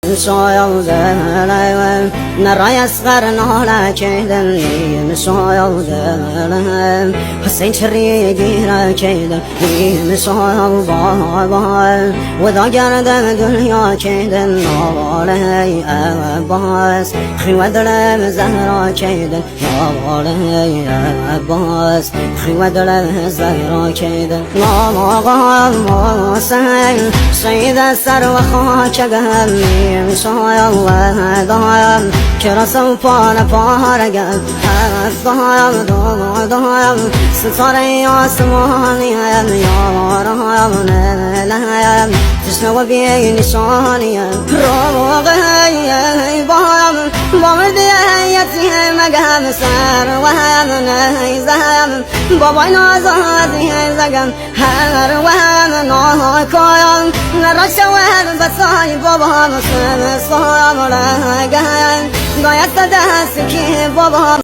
مسايا زلم نراي أصغر نهلا كيدن مسايا زلم حسين شري جيرا كيدن مسايا بابا وذا قردم دنيا كيدن نوالي أباس خي ودلم زهرا كيدن نوالي أباس خي ودلم زهرا كيدن نوالي سيد السر وخاك قهمي مسايا الله ضايم كرا سوفانا فارقم ضايم ضايم ستاري عاصماني يا رايم نلايم تسنو بي نشاني روغي بايم بامردي يتي مقام سر وهم نيزم بابا نازادي زقم هر وهم ناكايم نرش وهم بساي بابا مسلم صام لقايم قايت دستكي بابا